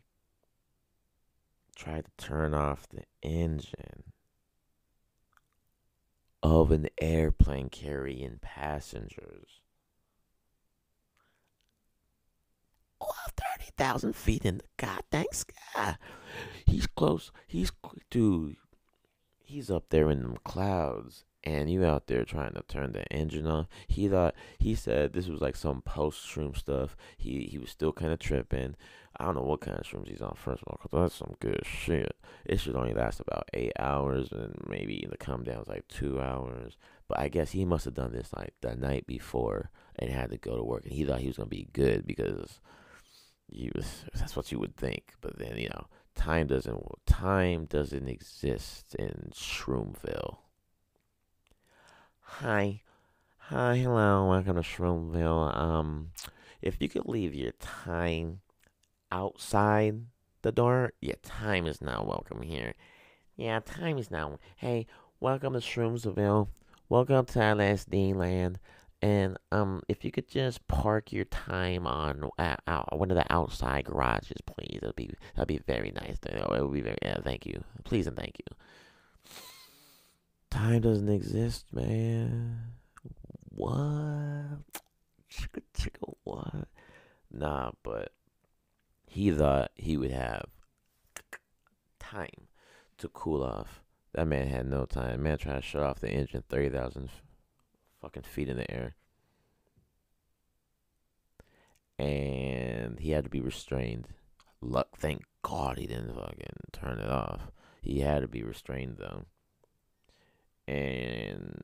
tried to turn off the engine of an airplane carrying passengers. 30,000 feet in the goddamn sky. He's close. Dude, he's up there in them clouds, and you out there trying to turn the engine on. He said this was like some post shroom stuff. He was still kind of tripping. I don't know what kind of shrooms he's on, first of all, because that's some good shit. It should only last about 8 hours, and maybe the come down was like 2 hours. But I guess he must have done this like the night before and had to go to work, and he thought he was gonna be good because that's what you would think. But then, time doesn't exist in Shroomville. Hi. Hi, hello, welcome to Shroomville. If you could leave your time outside the door, yeah, time is not welcome here. Yeah, time is not. Hey, welcome to Shroomsville. Welcome to LSD land. And if you could just park your time on one of the outside garages, please. That'd be very nice. It would be very. Yeah, thank you. Please and thank you. Time doesn't exist, man. What? Chicka chicka what? Nah, but he thought he would have time to cool off. That man had no time. Man tried to shut off the engine 30,000 fucking feet in the air. And he had to be restrained. Thank God he didn't fucking turn it off. He had to be restrained though. And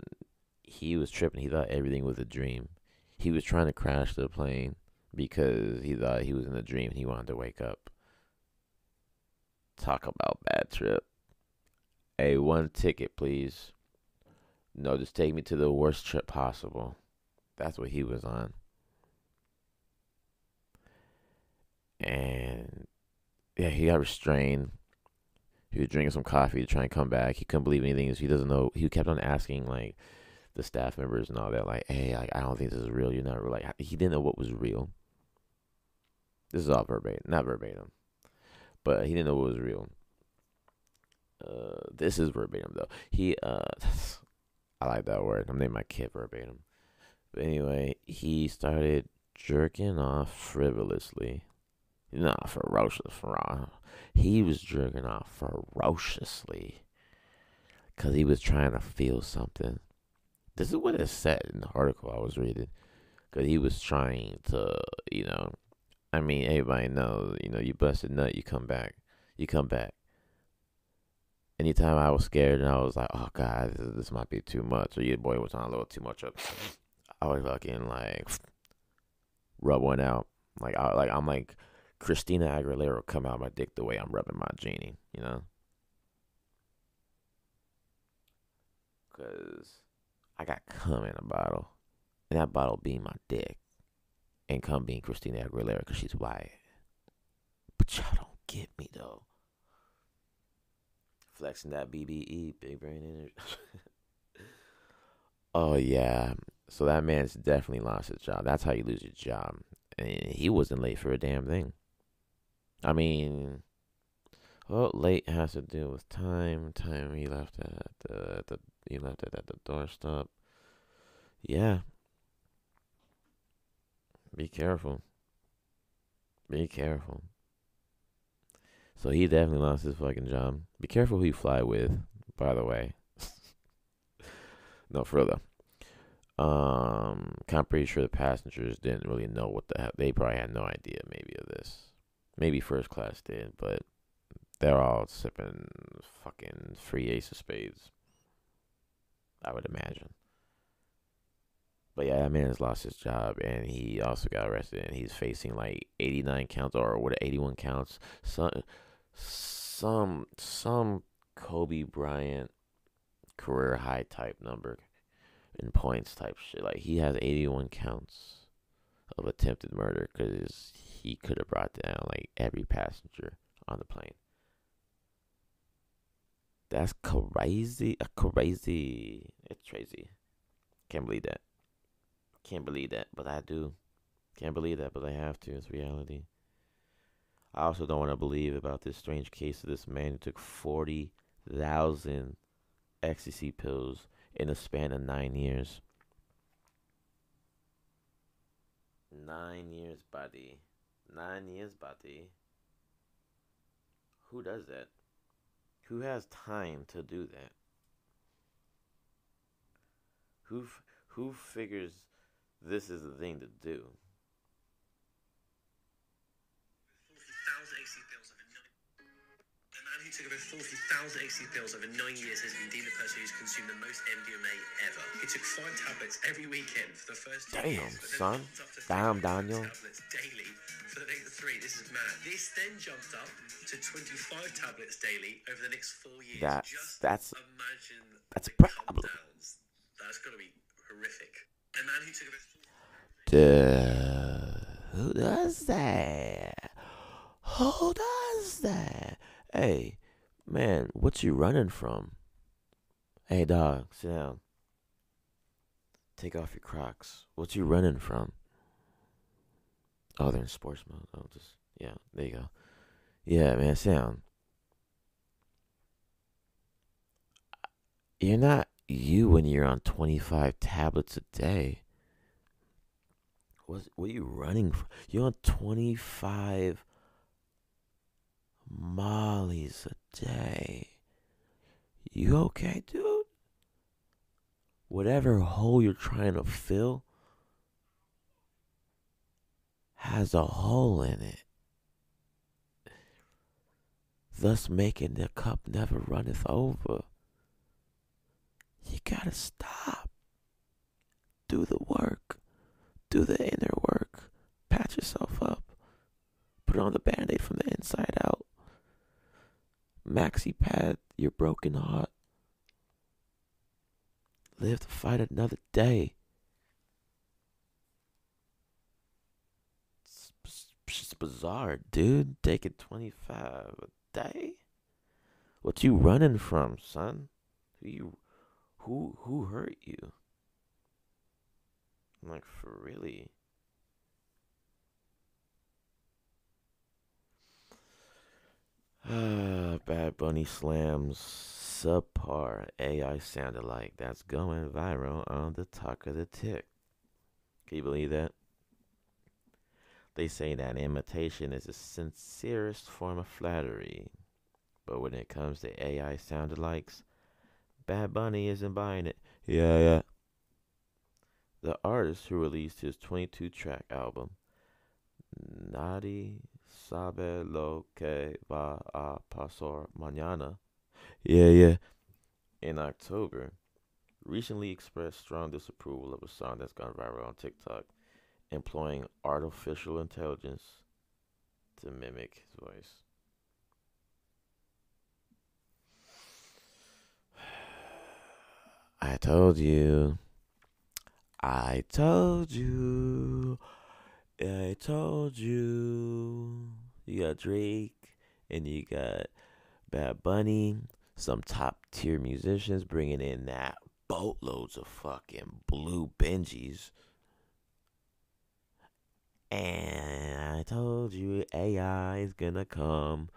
he was tripping. He thought everything was a dream. He was trying to crash the plane because he thought he was in a dream and he wanted to wake up. Talk about bad trip. Hey, one ticket, please. No, just take me to the worst trip possible. That's what he was on. And yeah, he got restrained. He was drinking some coffee to try and come back. He couldn't believe anything. He doesn't know. He kept on asking like the staff members and all that, like, "Hey, I don't think this is real. You're not real." Like he didn't know what was real. This is all verbatim, not verbatim, but he didn't know what was real. This is verbatim though. I like that word. I'm naming my kid verbatim. But anyway, he started jerking off frivolously. Not ferocious. He was jerking off ferociously because he was trying to feel something. This is what it said in the article I was reading. Because he was trying to, I mean, everybody knows, you bust a nut, you come back. You come back. Anytime I was scared and I was like, oh God, this might be too much, or your boy was on a little too much up, I would fucking like rub one out. I'm like Christina Aguilera would come out my dick the way I'm rubbing my genie, Because I got cum in a bottle, and that bottle being my dick, and cum being Christina Aguilera because she's white. But y'all don't get me though. Flexing that BBE, big brain energy. Oh yeah, so that man's definitely lost his job. That's how you lose your job, and he wasn't late for a damn thing. I mean, well, late has to do with time. Time he left it at the doorstep. Yeah, be careful. Be careful. So he definitely lost his fucking job. Be careful who you fly with, by the way. No, for real though. I'm pretty sure the passengers didn't really know what the hell. They probably had no idea maybe of this. Maybe first class did, but they're all sipping fucking free Ace of Spades. I would imagine. But yeah, that man has lost his job, and he also got arrested, and he's facing like 89 counts or what, 81 counts. Some Kobe Bryant career high type number in points type shit. Like he has 81 counts of attempted murder because he could have brought down like every passenger on the plane. That's crazy. Crazy. It's crazy. Can't believe that. Can't believe that, but I do. Can't believe that, but I have to. It's reality. I also don't want to believe about this strange case of this man who took 40,000 ecstasy pills in a span of 9 years. 9 years, buddy. 9 years, buddy. Who does that? Who has time to do that? Who figures this is the thing to do? took over 40,000 ecstasy pills over 9 years has been deemed the person who's consumed the most MDMA ever. He took 5 tablets every weekend for the first 2 Damn, years, but then son. jumped up to Damn, 3 Daniel. tablets daily for the next 3. This is mad. This then jumped up to 25 tablets daily over the next 4 years. That's imagine a the problem. come downs. That's got to be horrific. A man who took over... Who does that? Who does that? Hey, man, what you running from? Hey, dog, sit down. Take off your Crocs. What you running from? Oh, they're in sports mode. Oh, yeah, there you go. Yeah, man, sit down. You're not you when you're on 25 tablets a day. What are you running from? You're on 25 mollies a day. You okay, dude? Whatever hole you're trying to fill has a hole in it, thus making the cup never runneth over. You gotta stop. Do the work. Do the inner work. Patch yourself up. Put on the Band-Aid from the inside out. Maxi pad your broken heart. Live to fight another day. It's bizarre, dude. Taking 25 a day? What you running from, son? Who hurt you? I'm like, for really? Bad Bunny slams subpar AI sound alike. That's going viral on the talk of the tick. Can you believe that? They say that imitation is the sincerest form of flattery. But when it comes to AI sound alikes, Bad Bunny isn't buying it. Yeah. The artist who released his 22-track album, Nadie sabe lo que va a pasar mañana, in October, recently expressed strong disapproval of a song that's gone viral on TikTok, employing artificial intelligence to mimic his voice. I told you. You got Drake and you got Bad Bunny, some top tier musicians bringing in that boatloads of fucking blue Benjis. And I told you AI is gonna come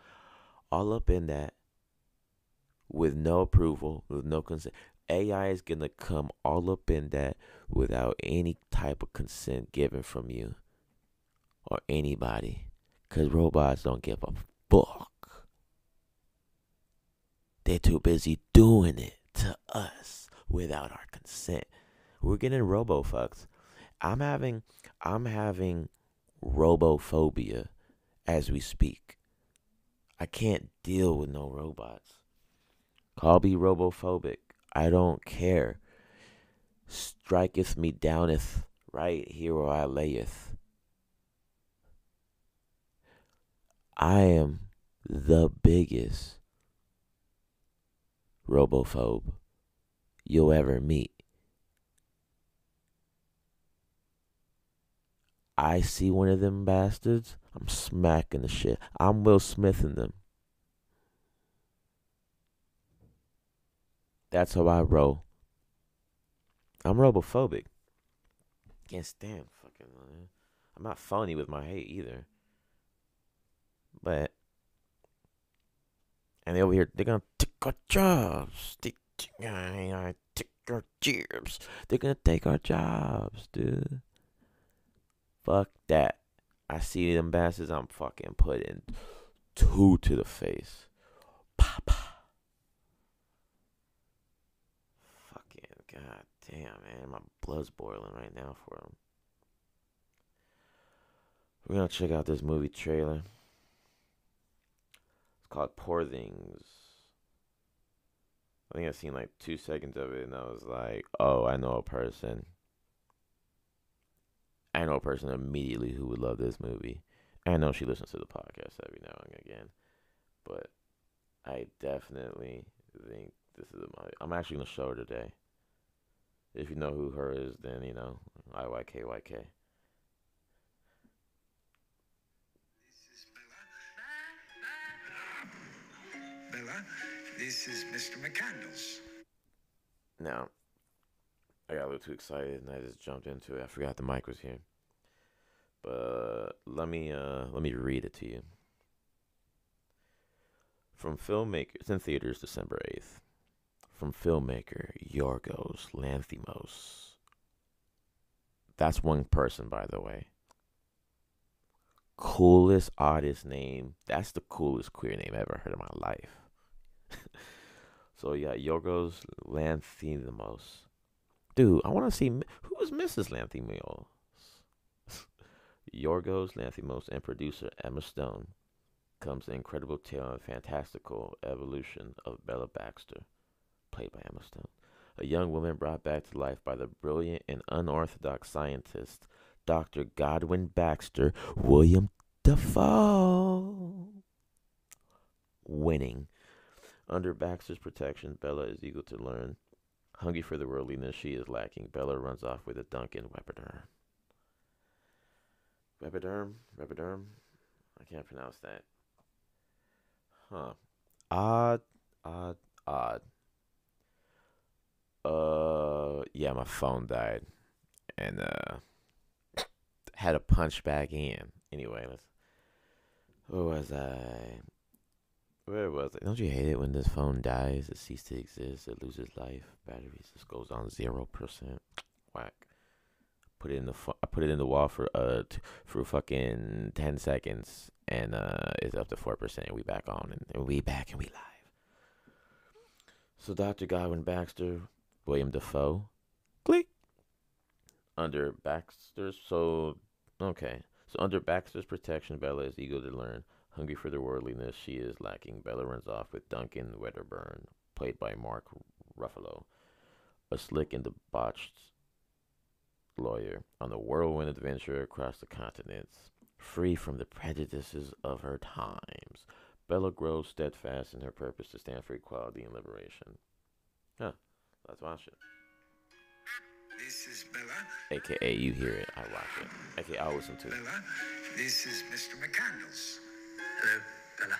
all up in that with no approval, with no consent. AI is gonna come all up in that without any type of consent given from you or anybody. Because robots don't give a fuck. They're too busy doing it to us without our consent. We're getting robofucked. I'm having robophobia as we speak. I can't deal with no robots. Call me robophobic. I don't care. Striketh me downeth, right here where I layeth. I am the biggest robophobe you'll ever meet. I see one of them bastards, I'm smacking the shit. I'm Will Smithing them. That's how I roll. I'm robophobic. Can't stand fucking. I'm not phony with my hate either. But and they over here, they're gonna take our jobs. Take our jobs. They're gonna take our jobs, dude. Fuck that. I see them bastards. I'm fucking putting 2 to the face. Papa. Fucking goddamn, man. My blood's boiling right now for them. We're gonna check out this movie trailer. It's called Poor Things. I think I seen like 2 seconds of it, and I was like, "Oh, I know a person. I know a person immediately who would love this movie. I know she listens to the podcast every now and again, but I definitely think this is a movie. I'm actually gonna show her today. If you know who her is, then you know IYKYK. This is Bella. Bella, this is Mr. McCandles. Now, I got a little too excited and I just jumped into it. I forgot the mic was here. But let me read it to you. From filmmaker, it's in theaters December 8th. From filmmaker Yorgos Lanthimos. That's one person, by the way. Coolest, oddest name. That's the coolest queer name I've ever heard in my life. So yeah, Yorgos Lanthimos. Dude, I want to see who is Mrs. Lanthimos. Yorgos Lanthimos and producer Emma Stone comes the incredible tale and fantastical evolution of Bella Baxter, played by Emma Stone, a young woman brought back to life by the brilliant and unorthodox scientist Dr. Godwin Baxter, William Dafoe. Winning. Under Baxter's protection, Bella is eager to learn. Hungry for the worldliness she is lacking, Bella runs off with a Duncan Webiderm. Webiderm? I can't pronounce that. Huh. Odd. Yeah, my phone died. And, had to punch back in. Anyway, where was I? Where was I? Don't you hate it when this phone dies? It ceases to exist. It loses life. Batteries just goes on 0%. Whack. Put it in the wall for fucking 10 seconds, and it's up to 4%. We back on, and we back, and we live. So Dr. Godwin Baxter, William Dafoe, click. Under Baxter's protection, Bella is eager to learn. Hungry for the worldliness she is lacking, Bella runs off with Duncan Wedderburn, played by Mark Ruffalo, a slick and debauched lawyer on a whirlwind adventure across the continents. Free from the prejudices of her times, Bella grows steadfast in her purpose to stand for equality and liberation. Huh. Let's watch it. This is Bella. AKA, you hear it, I watch it. AKA, I'll listen to it. Bella, this is Mr. McCandles. Hello, Bella.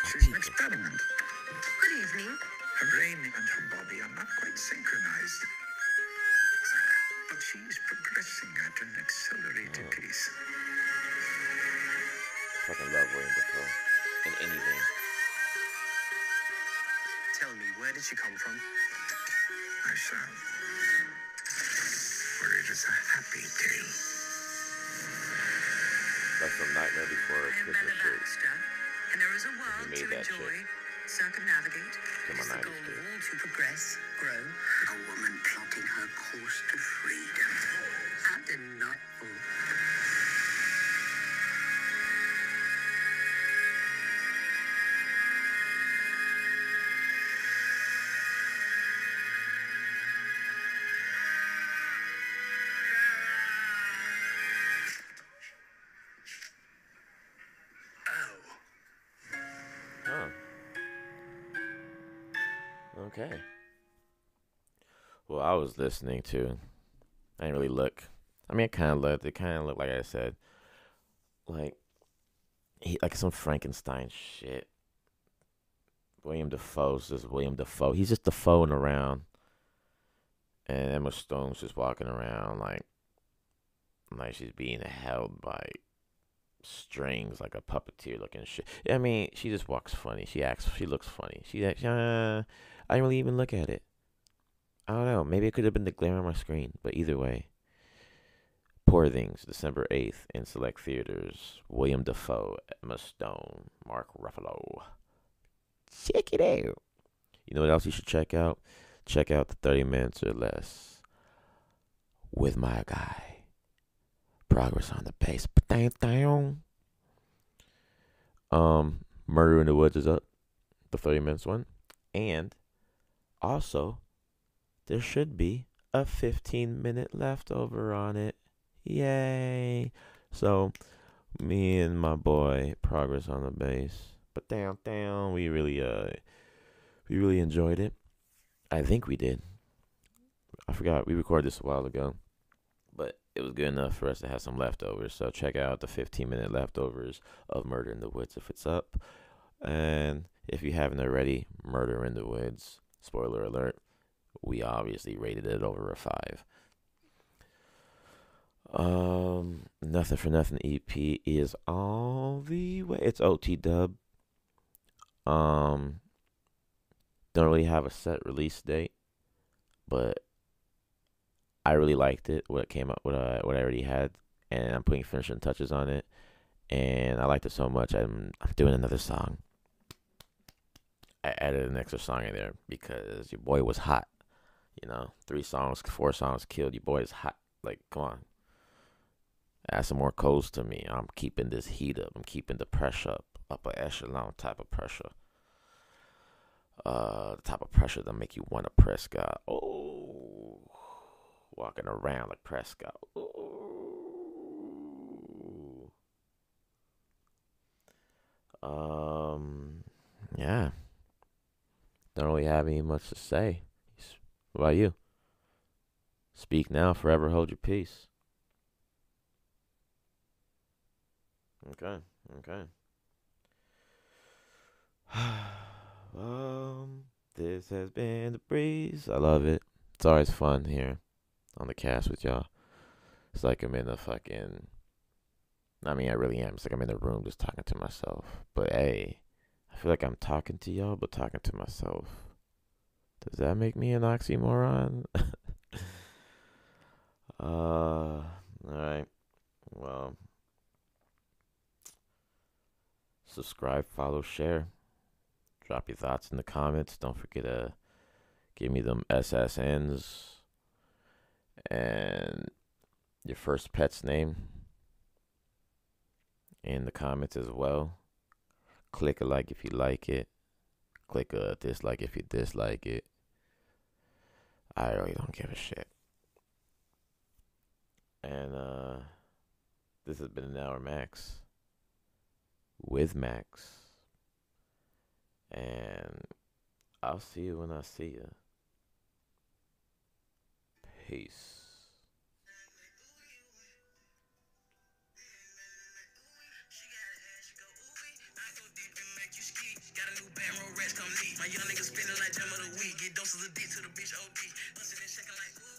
She's an experiment. Good evening. Her brain and her body are not quite synchronized. But she's progressing at an accelerated pace. Fucking love William Dafoe. In anything. Tell me, where did she come from? I shall. For it is a happy tale. Like some Nightmare Before I am Christmas Bella shit. Baxter, and there is a world made to that enjoy, shit. circumnavigate. To It my is the 90s goal shit. of all to progress, grow. A woman plotting her course to freedom. And delightful. Huh. Okay. Well, I was listening to. I didn't really look. I mean, it kind of looked. It kind of looked like I said, like some Frankenstein shit. William Dafoe's just William Dafoe. He's just Dafoeing around, and Emma Stone's just walking around like she's being held by strings, like a puppeteer looking shit. I mean, she just walks funny. She acts. She looks funny. I didn't really even look at it. I don't know. Maybe it could have been the glare on my screen, but either way. Poor Things, December 8th in select theaters. William Dafoe, Emma Stone, Mark Ruffalo. Check it out. You know what else you should check out? Check out the 30 Minutes or Less with my guy, Progress on the bass. Murder in the Woods is up. The 30 minutes one. And also, there should be a 15-minute leftover on it. Yay. So, me and my boy, Progress on the Bass. But down, we really enjoyed it. I think we did. I forgot we recorded this a while ago, but it was good enough for us to have some leftovers. So check out the 15-minute leftovers of Murder in the Woods if it's up. And if you haven't already, Murder in the Woods, spoiler alert, we obviously rated it over a 5. Nothing for Nothing EP is all the way. It's OT dub. Don't really have a set release date, but I really liked it. What it came up, what I already had, and I'm putting finishing touches on it, and I liked it so much. I'm doing another song. I added an extra song in there because your boy was hot. 3 songs, 4 songs killed. Your boy is hot. Like, come on. Add some more codes to me. I'm keeping this heat up. I'm keeping the pressure up. Upper echelon type of pressure. The type of pressure that make you want to Prescott. Oh, walking around like Prescott. Ooh. Yeah. Don't really have any much to say. What about you? Speak now, forever hold your peace. Okay. This has been The Breeze. I love it. It's always fun here on the cast with y'all. It's like I'm in a fucking... I mean, I really am. It's like I'm in a room just talking to myself. But hey, I feel like I'm talking to y'all, but talking to myself. Does that make me an oxymoron? Alright. Well, subscribe, follow, share. Drop your thoughts in the comments. Don't forget to give me them SSNs and your first pet's name in the comments as well. Click a like if you like it. Click a dislike if you dislike it. I really don't give a shit. And this has been an Hour MaXX with Max. And I'll see you when I see you. Peace. Got a new bedroom, rest come neat. My young niggas spinning like gem of the week. Get doses of D to the bitch OD. Bustin' and shaking like ooh.